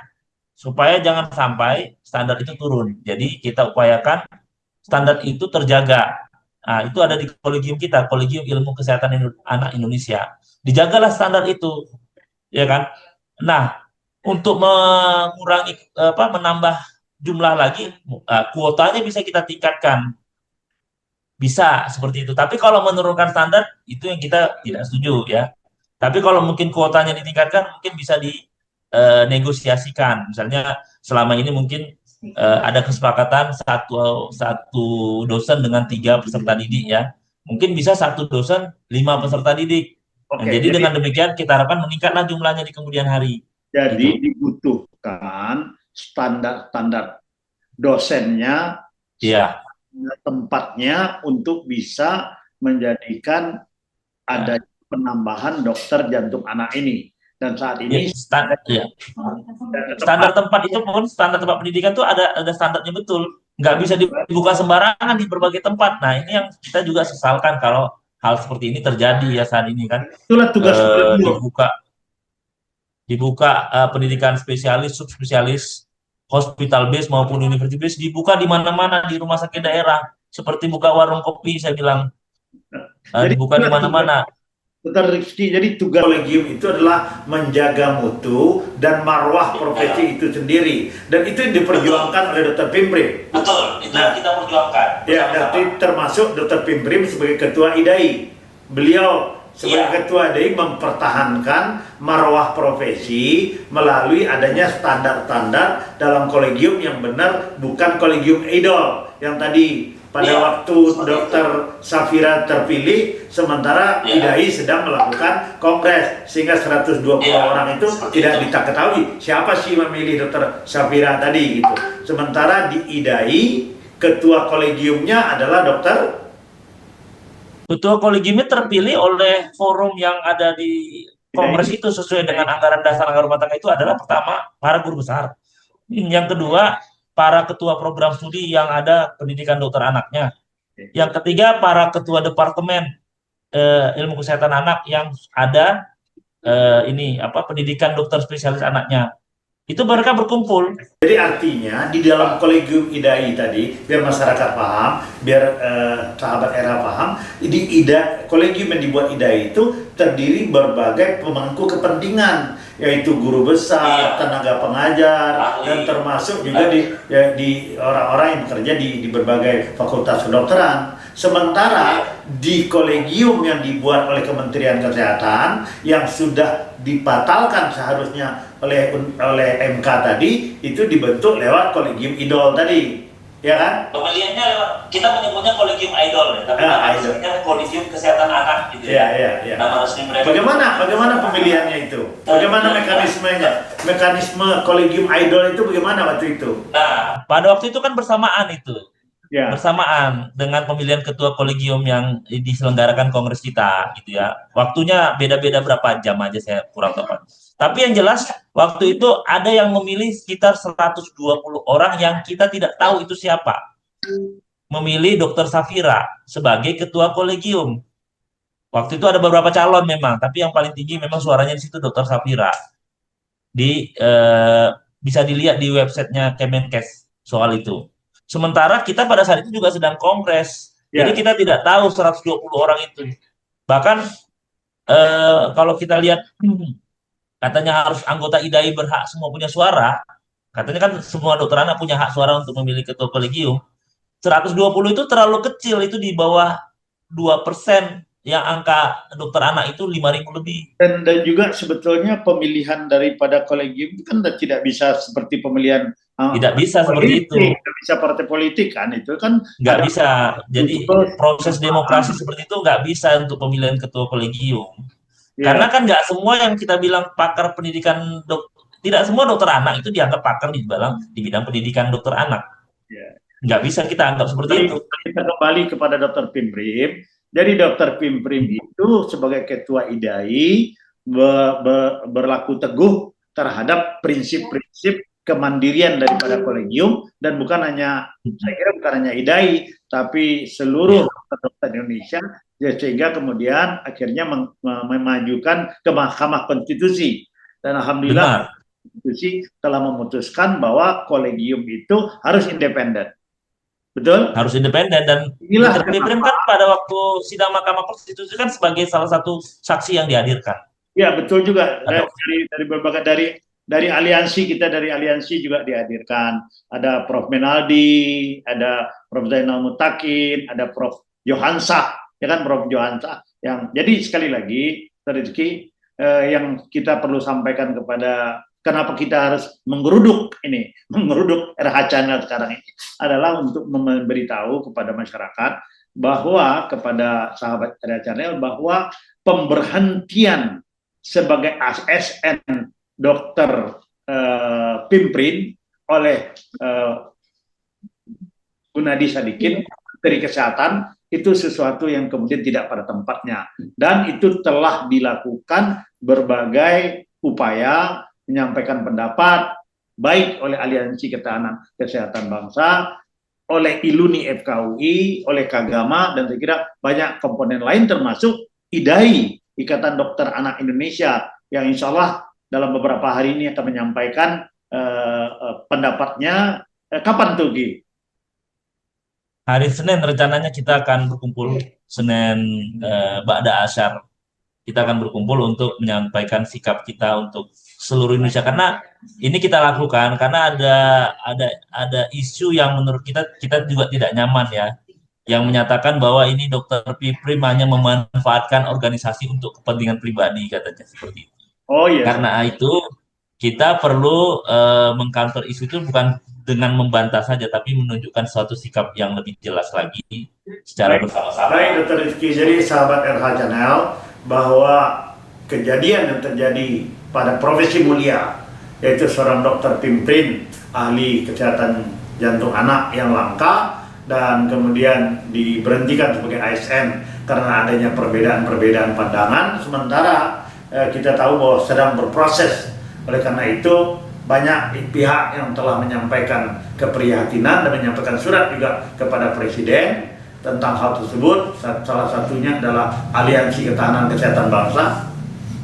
Speaker 4: supaya jangan sampai standar itu turun. Jadi kita upayakan standar itu terjaga. Nah, itu ada di kolegium kita, Kolegium Ilmu Kesehatan Anak Indonesia. Dijagalah standar itu, ya kan? Nah, untuk mengurangi menambah jumlah lagi, kuotanya bisa kita tingkatkan. Bisa seperti itu. Tapi kalau menurunkan standar itu yang kita tidak setuju ya. Tapi kalau mungkin kuotanya ditingkatkan, mungkin bisa negosiasikan. Misalnya selama ini mungkin ada kesepakatan satu dosen dengan 3 peserta didik ya. Mungkin bisa 1 dosen 5 peserta didik.
Speaker 3: Oke,
Speaker 4: Nah, jadi dengan demikian kita harapkan meningkatlah jumlahnya di kemudian hari.
Speaker 3: Jadi dibutuhkan standar dosennya,
Speaker 4: Iya.
Speaker 3: tempatnya untuk bisa menjadikan ada penambahan dokter jantung anak ini. Dan saat ini
Speaker 4: standar tempat itu pun, standar tempat pendidikan itu ada standarnya betul, nggak bisa dibuka sembarangan di berbagai tempat. Nah, ini yang kita juga sesalkan kalau hal seperti ini terjadi ya saat ini kan.
Speaker 3: Itulah tugas
Speaker 4: dibuka pendidikan spesialis, subspesialis, hospital base maupun university base dibuka di mana-mana di rumah sakit daerah, seperti buka warung kopi saya bilang, dibuka di mana-mana.
Speaker 3: Dokter Rizky, jadi tugas kolegium itu adalah menjaga mutu dan marwah profesi itu sendiri, dan itu yang diperjuangkan oleh Dokter Pimprin.
Speaker 4: Betul. Itu yang kita perjuangkan
Speaker 3: Ya,
Speaker 4: bersama-sama.
Speaker 3: berarti termasuk Dr. Pimprim sebagai ketua IDAI. Beliau sebagai
Speaker 4: Iya.
Speaker 3: ketua IDAI mempertahankan marwah profesi melalui adanya standar-standar dalam kolegium yang benar, bukan kolegium idol yang tadi pada
Speaker 4: Iya,
Speaker 3: waktu
Speaker 4: seperti
Speaker 3: Dr. Safira terpilih, sementara
Speaker 4: Iya.
Speaker 3: IDAI sedang melakukan kongres sehingga 120
Speaker 4: Iya,
Speaker 3: orang itu
Speaker 4: seperti
Speaker 3: tidak
Speaker 4: itu.
Speaker 3: diketahui siapa sih memilih Dr. Safira tadi gitu. Sementara di IDAI ketua kolegiumnya adalah dokter.
Speaker 4: Ketua kolegiumnya terpilih oleh forum yang ada di kongres itu sesuai dengan anggaran dasar anggaran rumah tangga itu adalah pertama para guru besar. Yang kedua para ketua program studi yang ada pendidikan dokter anaknya. Yang ketiga para ketua departemen ilmu kesehatan anak yang ada pendidikan dokter spesialis anaknya. Itu mereka berkumpul.
Speaker 3: Jadi artinya di dalam kolegium IDAI tadi, biar masyarakat paham, biar sahabat era paham, di kolegium yang dibuat IDAI itu terdiri berbagai pemangku kepentingan, yaitu guru besar,
Speaker 4: Iya.
Speaker 3: tenaga pengajar,
Speaker 4: Ahli.
Speaker 3: dan termasuk juga di orang-orang yang bekerja di berbagai fakultas kedokteran. Sementara di kolegium yang dibuat oleh Kementerian Kesehatan yang sudah dibatalkan seharusnya oleh MK tadi, itu dibentuk lewat kolegium idol tadi, ya kan?
Speaker 4: Pemilihannya lewat, kita menyebutnya kolegium idol ya, tapi
Speaker 3: Ah,
Speaker 4: nama
Speaker 3: idol.
Speaker 4: resminya kolegium kesehatan anak gitu
Speaker 3: Iya,
Speaker 4: ya.
Speaker 3: iya.
Speaker 4: Nama resmi mereka.
Speaker 3: Bagaimana pemilihannya itu? Bagaimana mekanismenya? Mekanisme kolegium idol itu bagaimana waktu itu?
Speaker 4: Nah, pada waktu itu kan bersamaan itu.
Speaker 3: Ya.
Speaker 4: Bersamaan dengan pemilihan ketua kolegium yang diselenggarakan kongres kita gitu ya. Waktunya beda-beda berapa jam aja saya kurang tepat. Tapi yang jelas waktu itu ada yang memilih sekitar 120 orang yang kita tidak tahu itu siapa. Memilih Dr. Safira sebagai ketua kolegium. Waktu itu ada beberapa calon memang, tapi yang paling tinggi memang suaranya di situ Dr. Safira. Bisa dilihat di websitenya Kemenkes soal itu. Sementara kita pada saat itu juga sedang kongres.
Speaker 3: Ya.
Speaker 4: Jadi kita tidak tahu 120 orang itu. Bahkan kalau kita lihat katanya harus anggota IDAI berhak semua punya suara. Katanya kan semua dokter anak punya hak suara untuk memilih ketua kolegium. 120 itu terlalu kecil, itu di bawah 2%, yang angka dokter anak itu 5.000 lebih.
Speaker 3: Dan juga sebetulnya pemilihan daripada kolegium itu kan tidak bisa seperti pemilihan
Speaker 4: Tidak bisa seperti itu.
Speaker 3: Tidak bisa partai politik kan, itu kan
Speaker 4: Nggak bisa. Jadi proses demokrasi seperti itu nggak bisa untuk pemilihan ketua kolegium.
Speaker 3: Ya.
Speaker 4: Karena kan nggak semua yang kita bilang pakar pendidikan tidak semua dokter anak itu dianggap pakar di bidang pendidikan dokter anak.
Speaker 3: Ya.
Speaker 4: Nggak bisa kita anggap seperti itu.
Speaker 3: Kita kembali kepada Dr. Pimprim. Jadi Dr. Pimprim itu sebagai ketua IDAI berlaku teguh terhadap prinsip-prinsip kemandirian daripada kolegium, dan bukan hanya, saya kira bukan hanya IDAI, tapi seluruh dokter Indonesia, ya, sehingga kemudian akhirnya memajukan ke Mahkamah Konstitusi. Dan alhamdulillah konstitusi telah memutuskan bahwa kolegium itu harus independen. Betul?
Speaker 4: Harus independen, dan Dr. Pimprim kan pada waktu sidang Mahkamah Konstitusi kan sebagai salah satu saksi yang dihadirkan.
Speaker 3: Ya, betul juga. Dari berbagai dari aliansi, kita dari aliansi juga dihadirkan. Ada Prof. Menaldi, ada Prof. Zainal Mutakin, ada Prof. Johansa, ya kan, Prof. Johansa. Jadi sekali lagi, Rizky, yang kita perlu sampaikan kepada kenapa kita harus menggeruduk RH Channel sekarang ini adalah untuk memberitahu kepada masyarakat bahwa, kepada sahabat RH Channel, bahwa pemberhentian sebagai ASN Dr. Pimprin oleh Gunadi Sadikin dari Kesehatan itu sesuatu yang kemudian tidak pada tempatnya, dan itu telah dilakukan berbagai upaya menyampaikan pendapat baik oleh Aliansi Ketahanan Kesehatan Bangsa, oleh ILUNI FKUI, oleh Kagama, dan saya kira banyak komponen lain termasuk IDAI, Ikatan Dokter Anak Indonesia, yang insya Allah dalam beberapa hari ini akan menyampaikan pendapatnya. Kapan tuh, Gi?
Speaker 4: Hari Senin rencananya kita akan berkumpul, Senin Ba'da Asyar kita akan berkumpul untuk menyampaikan sikap kita untuk seluruh Indonesia, karena ini kita lakukan karena ada isu yang menurut kita juga tidak nyaman ya, yang menyatakan bahwa ini Dokter Piprim hanya memanfaatkan organisasi untuk kepentingan pribadi, katanya seperti itu.
Speaker 3: Oh iya.
Speaker 4: Karena itu kita perlu mengcounter isu itu bukan dengan membantah saja, tapi menunjukkan suatu sikap yang lebih jelas lagi secara bersama-sama.
Speaker 3: Baik, Dr. Rizky. Jadi sahabat RH Channel, bahwa kejadian yang terjadi pada profesi mulia, yaitu seorang dokter Pimprin, ahli kesehatan jantung anak yang langka, dan kemudian diberhentikan sebagai ASN karena adanya perbedaan-perbedaan pandangan, sementara kita tahu bahwa sedang berproses. Oleh karena itu, banyak pihak yang telah menyampaikan keprihatinan dan menyampaikan surat juga kepada Presiden tentang hal tersebut. Salah satunya adalah Aliansi Ketahanan Kesehatan Bangsa,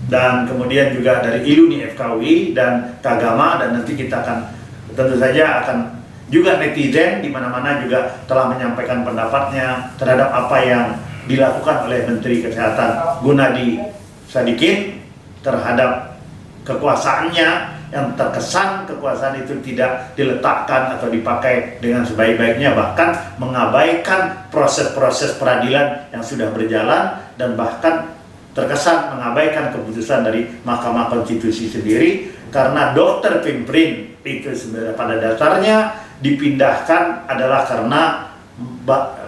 Speaker 3: dan kemudian juga dari ILUNI FKUI dan Kagama, dan nanti kita akan tentu saja akan juga netizen di mana-mana juga telah menyampaikan pendapatnya terhadap apa yang dilakukan oleh Menteri Kesehatan Gunadi Sadikin terhadap kekuasaannya, yang terkesan kekuasaan itu tidak diletakkan atau dipakai dengan sebaik-baiknya, bahkan mengabaikan proses-proses peradilan yang sudah berjalan, dan bahkan terkesan mengabaikan keputusan dari Mahkamah Konstitusi sendiri, karena Dokter Pimprin itu sebenarnya pada dasarnya dipindahkan adalah karena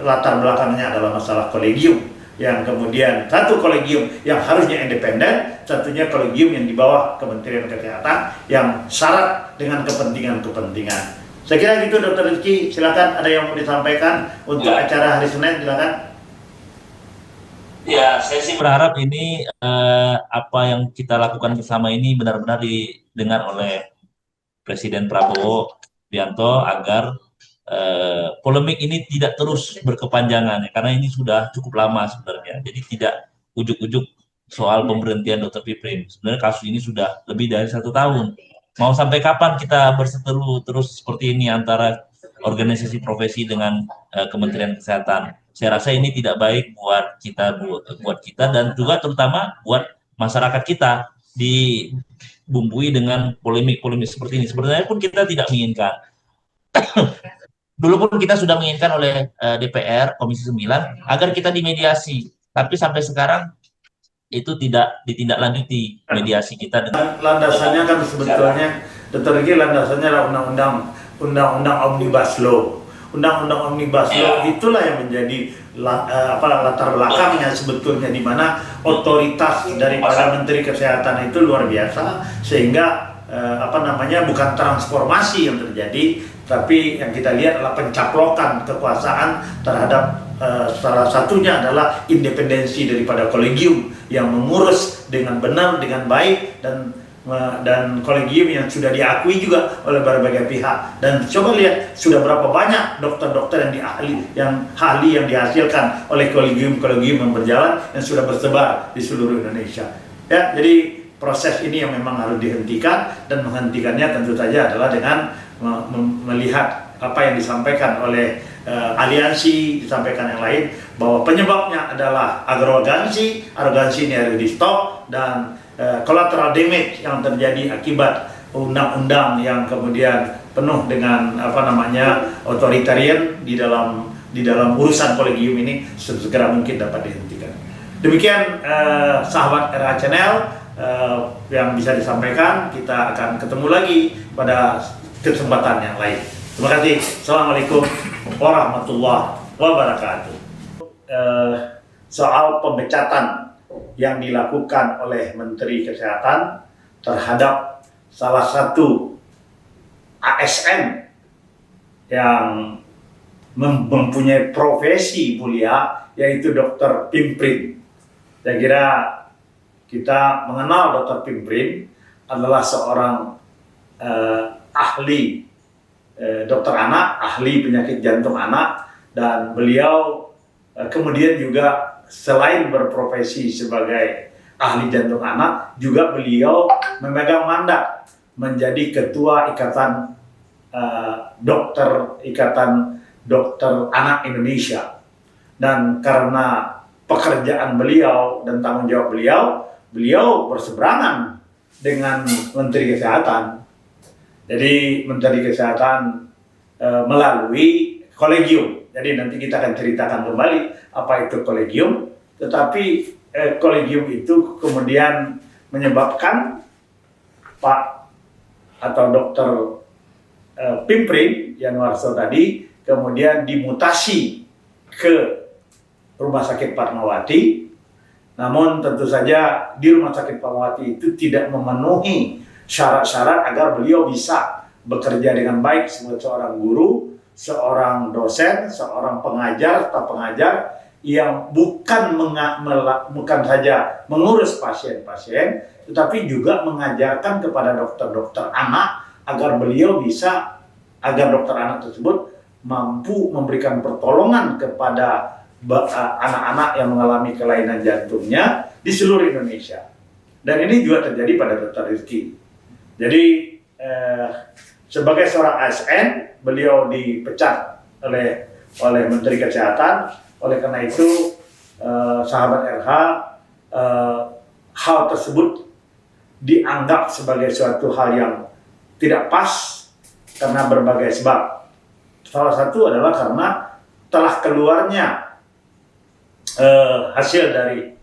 Speaker 3: latar belakangnya adalah masalah kolegium, yang kemudian satu kolegium yang harusnya independen, satunya kolegium yang di bawah Kementerian Kesehatan yang syarat dengan kepentingan-kepentingan. Saya kira gitu, Dr. Rizky. Silakan, ada yang mau disampaikan untuk acara hari Senin, silakan.
Speaker 4: Ya, saya sih berharap ini apa yang kita lakukan bersama ini benar-benar didengar oleh Presiden Prabowo Subianto, agar polemik ini tidak terus berkepanjangan, karena ini sudah cukup lama sebenarnya. Jadi tidak ujuk-ujuk soal pemberhentian Dr. Piprim. Sebenarnya kasus ini sudah lebih dari 1 tahun. Mau sampai kapan kita berseteru terus seperti ini antara organisasi profesi dengan Kementerian Kesehatan? Saya rasa ini tidak baik buat kita dan juga terutama buat masyarakat kita, dibumbui dengan polemik-polemik seperti ini. Sebenarnya pun kita tidak menginginkan. Dulu pun kita sudah menginginkan oleh DPR Komisi 9 agar kita dimediasi, tapi sampai sekarang itu tidak ditindaklanjuti mediasi kita.
Speaker 3: Landasannya kan sebetulnya, Dr. Rizky, landasannya adalah undang-undang Omnibus Law. Undang-undang Omnibus Law itulah yang menjadi latar belakangnya sebetulnya, di mana otoritas daripada Menteri Kesehatan itu luar biasa, sehingga bukan transformasi yang terjadi, tapi yang kita lihat adalah pencaplokan kekuasaan terhadap salah satunya adalah independensi daripada kolegium yang mengurus dengan benar, dengan baik, dan kolegium yang sudah diakui juga oleh berbagai pihak. Dan coba lihat sudah berapa banyak dokter-dokter yang ahli yang dihasilkan oleh kolegium-kolegium yang berjalan, yang sudah bersebar di seluruh Indonesia. Ya, jadi proses ini yang memang harus dihentikan, dan menghentikannya tentu saja adalah dengan melihat apa yang disampaikan oleh aliansi, disampaikan yang lain, bahwa penyebabnya adalah arogansi ini harus di stop, dan collateral damage yang terjadi akibat undang-undang yang kemudian penuh dengan otoritarian di dalam urusan kolegium ini segera mungkin dapat dihentikan. Demikian sahabat RH Channel yang bisa disampaikan. Kita akan ketemu lagi pada kesempatan yang lain. Terima kasih. Assalamualaikum warahmatullahi wabarakatuh. Soal pemecatan yang dilakukan oleh Menteri Kesehatan terhadap salah satu ASN yang mempunyai profesi mulia, yaitu Dokter Pimprin. Saya kira kita mengenal Dokter Pimprin adalah seorang ahli dokter anak, ahli penyakit jantung anak, dan beliau kemudian juga selain berprofesi sebagai ahli jantung anak, juga beliau memegang mandat menjadi ketua Ikatan Dokter Anak Indonesia. Dan karena pekerjaan beliau dan tanggung jawab beliau berseberangan dengan Menteri Kesehatan. Jadi Menteri Kesehatan melalui kolegium. Jadi nanti kita akan ceritakan kembali apa itu kolegium. Tetapi kolegium itu kemudian menyebabkan Pak atau Dokter Pimprin Yanuarso tadi kemudian dimutasi ke Rumah Sakit Fatmawati. Namun tentu saja di Rumah Sakit Fatmawati itu tidak memenuhi syarat-syarat agar beliau bisa bekerja dengan baik sebagai seorang guru, seorang dosen, seorang pengajar, staf pengajar yang bukan saja mengurus pasien-pasien, tetapi juga mengajarkan kepada dokter-dokter anak agar agar dokter anak tersebut mampu memberikan pertolongan kepada anak-anak yang mengalami kelainan jantungnya di seluruh Indonesia. Dan ini juga terjadi pada Dr. Rizky. Jadi sebagai seorang ASN, beliau dipecat oleh Menteri Kesehatan. Oleh karena itu, sahabat RH, hal tersebut dianggap sebagai suatu hal yang tidak pas karena berbagai sebab. Salah satu adalah karena telah keluarnya hasil dari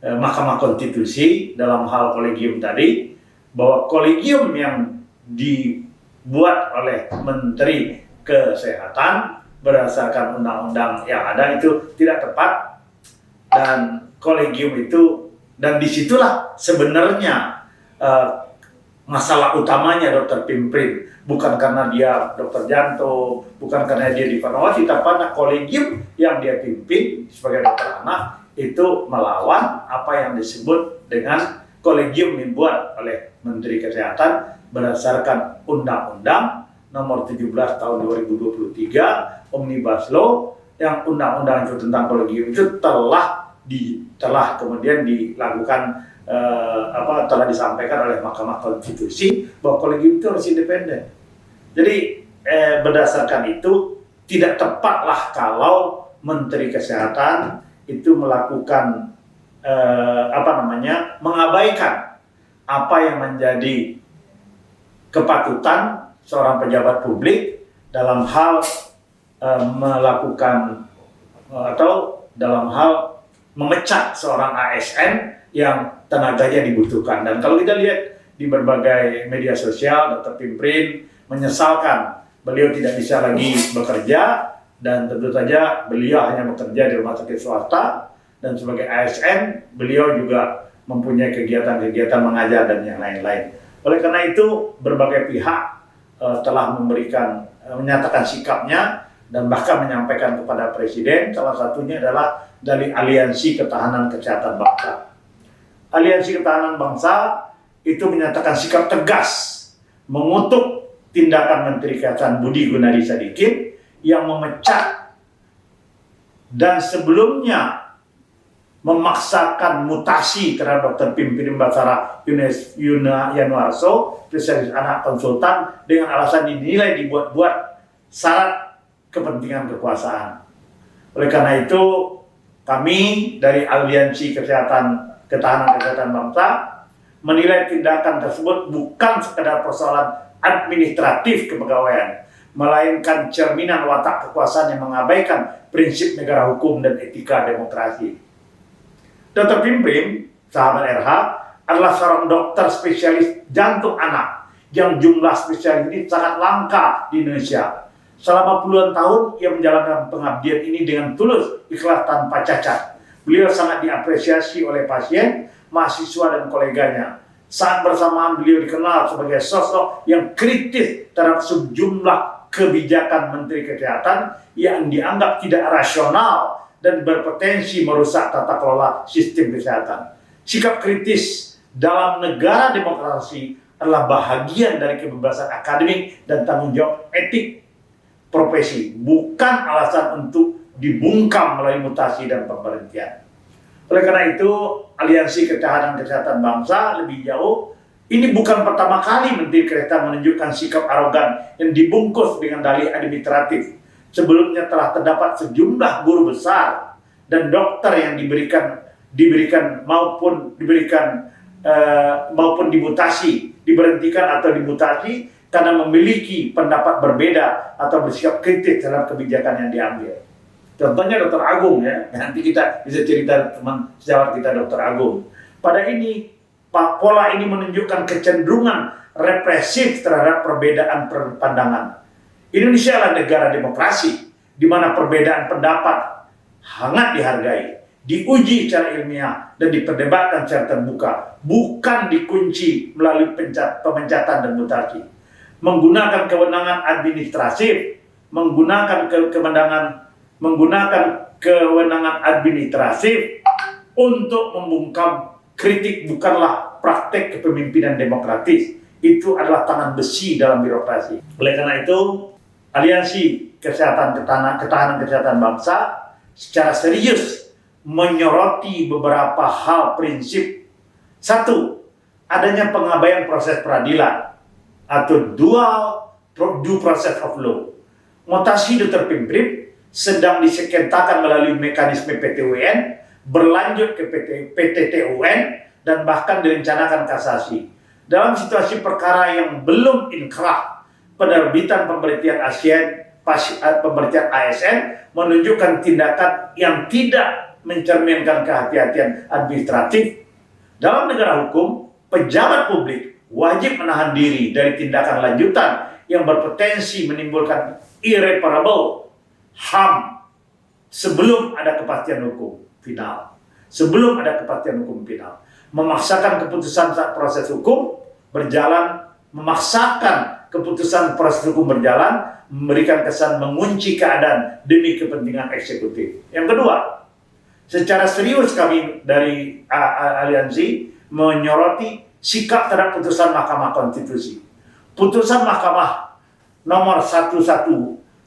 Speaker 3: Mahkamah Konstitusi dalam hal kolegium tadi, bahwa kolegium yang dibuat oleh Menteri Kesehatan berdasarkan undang-undang yang ada itu tidak tepat, dan kolegium itu, dan disitulah sebenarnya masalah utamanya Dr. Pimprin, bukan karena dia dokter jantung, bukan karena dia di Fatmawati, tapi karena kolegium yang dia pimpin sebagai dokter anak itu melawan apa yang disebut dengan kolegium dibuat oleh Menteri Kesehatan berdasarkan Undang-Undang Nomor 17 Tahun 2023 Omnibus Law, yang undang-undang itu tentang kolegium itu telah kemudian dilakukan telah disampaikan oleh Mahkamah Konstitusi bahwa kolegium itu harus independen. Jadi berdasarkan itu tidak tepatlah kalau Menteri Kesehatan itu melakukan mengabaikan apa yang menjadi kepatutan seorang pejabat publik dalam hal melakukan atau dalam hal memecat seorang ASN yang tenaganya dibutuhkan. Dan kalau kita lihat di berbagai media sosial, Dr. Pimprin menyesalkan beliau tidak bisa lagi bekerja, dan tentu saja beliau hanya bekerja di rumah sakit swasta, dan sebagai ASN beliau juga mempunyai kegiatan-kegiatan mengajar dan yang lain-lain. Oleh karena itu berbagai pihak telah menyatakan sikapnya dan bahkan menyampaikan kepada Presiden. Salah satunya adalah dari Aliansi Ketahanan Kesehatan Bangsa. Aliansi Ketahanan Bangsa itu menyatakan sikap tegas mengutuk tindakan Menteri Kesehatan Budi Gunadi Sadikin yang memecat dan sebelumnya memaksakan mutasi terhadap Dr. Pimprin Batsara Yanuarso, spesialis anak konsultan, dengan alasan dinilai dibuat-buat syarat kepentingan kekuasaan. Oleh karena itu, kami dari Aliansi Ketahanan Kesehatan Bangsa menilai tindakan tersebut bukan sekedar persoalan administratif kepegawaian, melainkan cerminan watak kekuasaan yang mengabaikan prinsip negara hukum dan etika demokrasi. Dr. Pimprin, sahabat RH, adalah seorang dokter spesialis jantung anak yang jumlah spesialis ini sangat langka di Indonesia. Selama puluhan tahun ia menjalankan pengabdian ini dengan tulus, ikhlas, tanpa cacat. Beliau sangat diapresiasi oleh pasien, mahasiswa, dan koleganya. Saat bersamaan beliau dikenal sebagai sosok yang kritis terhadap sejumlah kebijakan Menteri Kesehatan yang dianggap tidak rasional dan berpotensi merusak tata kelola sistem kesehatan. Sikap kritis dalam negara demokrasi adalah bahagian dari kebebasan akademik dan tanggung jawab etik profesi, bukan alasan untuk dibungkam melalui mutasi dan pemberhentian. Oleh karena itu, Aliansi Ketahanan Kesehatan Bangsa lebih jauh, ini bukan pertama kali Menteri Kesehatan menunjukkan sikap arogan yang dibungkus dengan dalih administratif. Sebelumnya telah terdapat sejumlah guru besar dan dokter yang diberikan maupun diberhentikan atau dimutasi karena memiliki pendapat berbeda atau bersikap kritis terhadap kebijakan yang diambil. Contohnya Dr. Agung ya, nanti kita bisa cerita teman sejawat kita Dr. Agung. Pada ini, pola ini menunjukkan kecenderungan represif terhadap perbedaan pandangan. Indonesia adalah negara demokrasi, di mana perbedaan pendapat hangat dihargai, diuji secara ilmiah, dan diperdebatkan secara terbuka, bukan dikunci melalui pemecatan dan mutasi. Menggunakan kewenangan administratif, menggunakan kewenangan administratif untuk membungkam kritik bukanlah praktek kepemimpinan demokratis. Itu adalah tangan besi dalam birokrasi. Oleh karena itu, Aliansi Ketahanan Kesehatan Bangsa secara serius menyoroti beberapa hal prinsip. Satu, adanya pengabaian proses peradilan atau due process of law. Mutasi Dr. Pimprin sedang disekentakan melalui mekanisme PT-UN, berlanjut ke PT-TUN, dan bahkan direncanakan kasasi. Dalam situasi perkara yang belum inkrah, penerbitan pemberhentian ASN menunjukkan tindakan yang tidak mencerminkan kehati-hatian administratif. Dalam negara hukum, pejabat publik wajib menahan diri dari tindakan lanjutan yang berpotensi menimbulkan irreparable harm sebelum ada kepastian hukum final. Memaksakan keputusan saat proses hukum berjalan, memberikan kesan mengunci keadaan demi kepentingan eksekutif. Yang kedua, secara serius kami dari aliansi menyoroti sikap terhadap putusan Mahkamah Konstitusi. Putusan Mahkamah nomor 11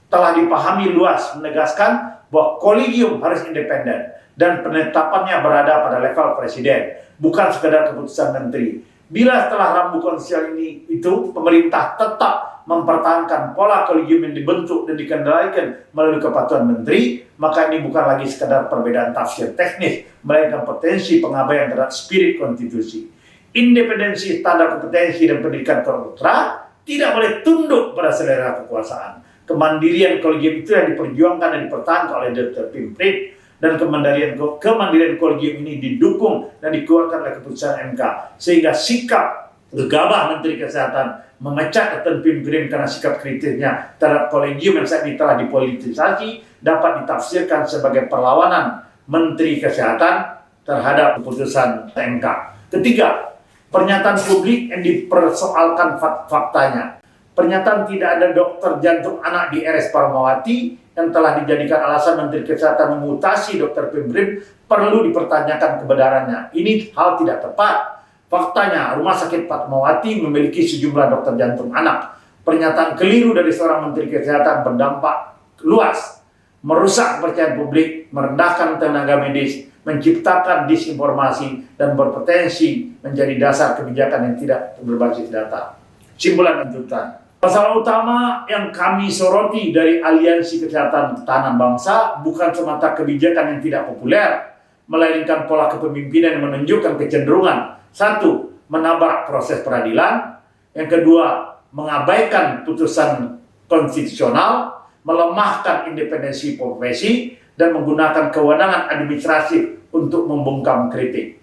Speaker 3: telah dipahami luas menegaskan bahwa kolegium harus independen dan penetapannya berada pada level presiden, bukan sekadar keputusan menteri. Bila setelah rambu konstitusional itu pemerintah tetap mempertahankan pola kolegium yang dibentuk dan dikendalikan melalui kepatuhan menteri, maka ini bukan lagi sekadar perbedaan tafsir teknis, melainkan potensi pengabaian terhadap spirit konstitusi. Independensi, standar kompetensi, dan pendidikan kedokteran tidak boleh tunduk pada selera kekuasaan. Kemandirian kolegium itu yang diperjuangkan dan dipertahankan oleh Dr. Pimprin, dan kemandirian kolegium ini didukung dan dikeluarkan oleh keputusan MK, sehingga sikap gegabah Menteri Kesehatan memecat Dr. Pimprin karena sikap kritisnya terhadap kolegium yang saat ini telah dipolitisasi dapat ditafsirkan sebagai perlawanan Menteri Kesehatan terhadap keputusan MK. Ketiga, pernyataan publik yang dipersoalkan faktanya. Pernyataan tidak ada dokter jantung anak di RS Fatmawati yang telah dijadikan alasan Menteri Kesehatan memutasi Dr. Pimprin perlu dipertanyakan kebenarannya. Ini hal tidak tepat. Faktanya, Rumah Sakit Fatmawati memiliki sejumlah dokter jantung anak. Pernyataan keliru dari seorang Menteri Kesehatan berdampak luas, merusak kepercayaan publik, merendahkan tenaga medis, menciptakan disinformasi, dan berpotensi menjadi dasar kebijakan yang tidak berbasis data. Simpulan tuntutan. Masalah utama yang kami soroti dari Aliansi Kesehatan Ketahanan Bangsa bukan semata kebijakan yang tidak populer, melainkan pola kepemimpinan yang menunjukkan kecenderungan. Satu, menabrak proses peradilan. Yang kedua, mengabaikan putusan konstitusional, melemahkan independensi profesi, dan menggunakan kewenangan administratif untuk membungkam kritik.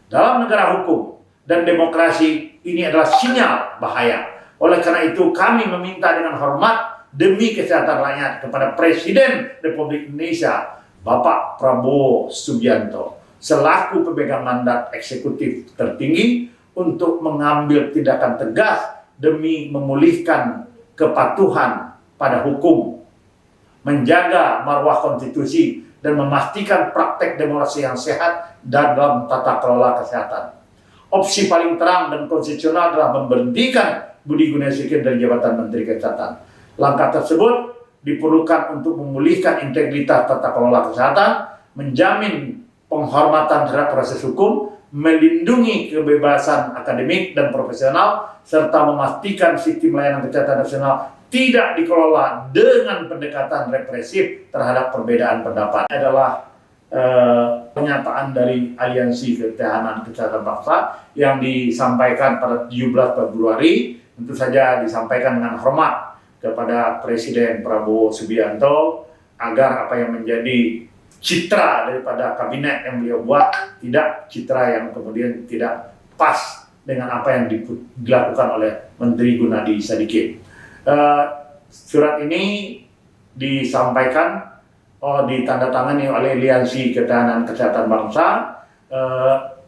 Speaker 3: Dalam negara hukum dan demokrasi, ini adalah sinyal bahaya. Oleh karena itu, kami meminta dengan hormat demi kesehatan rakyat kepada Presiden Republik Indonesia, Bapak Prabowo Subianto, selaku pemegang mandat eksekutif tertinggi, untuk mengambil tindakan tegas demi memulihkan kepatuhan pada hukum, menjaga marwah konstitusi, dan memastikan praktek demokrasi yang sehat dalam tata kelola kesehatan. Opsi paling terang dan konstitusional adalah memberhentikan Budi Gunadisadikin dari jabatan Menteri Kesehatan. Langkah tersebut diperlukan untuk memulihkan integritas tata kelola kesehatan, menjamin penghormatan terhadap proses hukum, melindungi kebebasan akademik dan profesional, serta memastikan sistem layanan kesehatan nasional tidak dikelola dengan pendekatan represif terhadap perbedaan pendapat. Adalah pernyataan dari Aliansi Ketahanan Kesehatan Bangsa yang disampaikan pada 17 Februari, tentu saja disampaikan dengan hormat kepada Presiden Prabowo Subianto agar apa yang menjadi citra daripada kabinet yang beliau buat tidak citra yang kemudian tidak pas dengan apa yang dilakukan oleh Menteri Gunadi Sadikin. Surat ini disampaikan ditandatangani oleh Aliansi Ketahanan Kesehatan Bangsa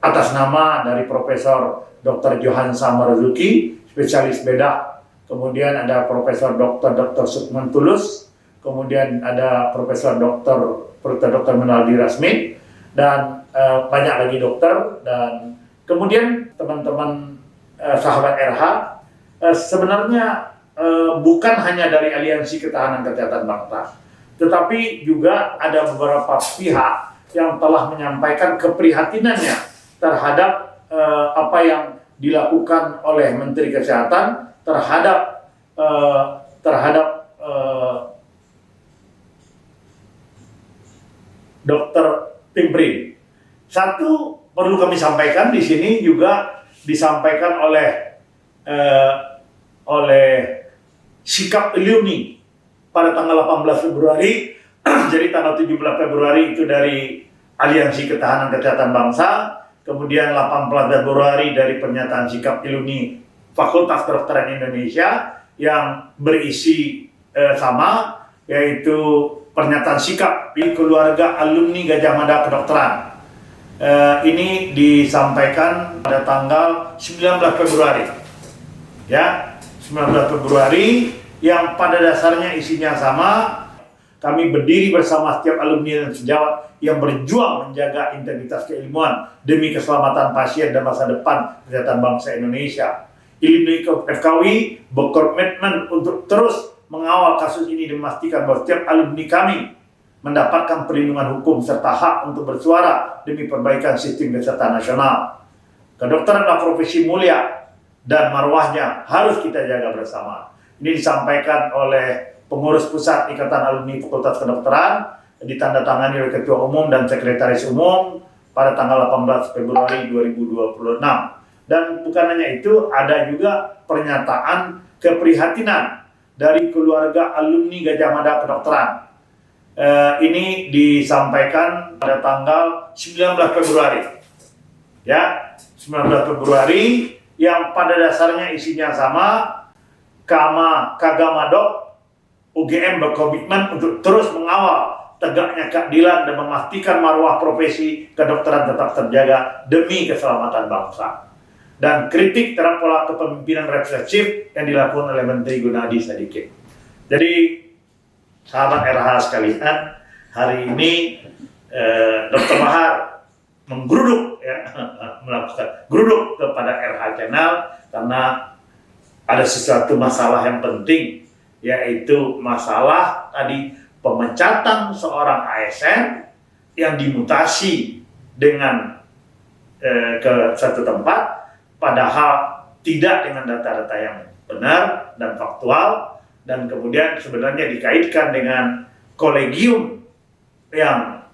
Speaker 3: atas nama dari Profesor Dr. Johansa Marzuki, spesialis bedah, kemudian ada Profesor Dr. Sukman Tulus, kemudian ada Profesor Dr. Menaldi Rasmin, dan banyak lagi dokter, dan kemudian teman-teman sahabat RH sebenarnya bukan hanya dari Aliansi Ketahanan Kesehatan Bangsa, tetapi juga ada beberapa pihak yang telah menyampaikan keprihatinannya terhadap apa yang dilakukan oleh Menteri Kesehatan terhadap Dr. Pimprin. Satu perlu kami sampaikan di sini juga disampaikan oleh sikap Ilyumni pada tanggal 18 Februari, jadi tanggal 17 Februari itu dari Aliansi Ketahanan Kesehatan Bangsa, kemudian 18 Februari dari pernyataan sikap Ilyumni Fakultas Kedokteran Indonesia yang berisi sama, yaitu pernyataan sikap di keluarga alumni Gajah Mada Kedokteran. Ini disampaikan pada tanggal 19 Februari. Ya, 19 Februari yang pada dasarnya isinya sama. Kami berdiri bersama setiap alumni dan sejawat yang berjuang menjaga integritas keilmuan demi keselamatan pasien dan masa depan kesehatan bangsa Indonesia. Ilyumni FKUI berkomitmen untuk terus mengawal kasus ini dan memastikan bahwa setiap alumni kami mendapatkan perlindungan hukum serta hak untuk bersuara demi perbaikan sistem kesehatan nasional. Kedokteran adalah profesi mulia dan marwahnya harus kita jaga bersama. Ini disampaikan oleh pengurus pusat Ikatan Alumni Fakultas Kedokteran, ditandatangani oleh Ketua Umum dan Sekretaris Umum pada tanggal 18 Februari 2026. Dan bukan hanya itu, ada juga pernyataan keprihatinan dari keluarga alumni Gajah Mada Kedokteran. Ini disampaikan pada tanggal 19 Februari. Ya, 19 Februari yang pada dasarnya isinya sama. Kagamadok UGM berkomitmen untuk terus mengawal tegaknya keadilan dan memastikan marwah profesi kedokteran tetap terjaga demi keselamatan bangsa. Dan kritik terhadap pola kepemimpinan represif yang dilakukan oleh Menteri Gunadi Sadikin. Jadi, sahabat RH sekalian, hari ini Dr. Mahar menggeruduk, ya, melakukan geruduk kepada RH Channel karena ada sesuatu masalah yang penting, yaitu masalah tadi pemecatan seorang ASN yang dimutasi dengan ke satu tempat, padahal tidak dengan data-data yang benar dan faktual, dan kemudian sebenarnya dikaitkan dengan kolegium yang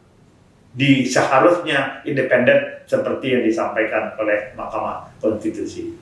Speaker 3: seharusnya independen seperti yang disampaikan oleh Mahkamah Konstitusi.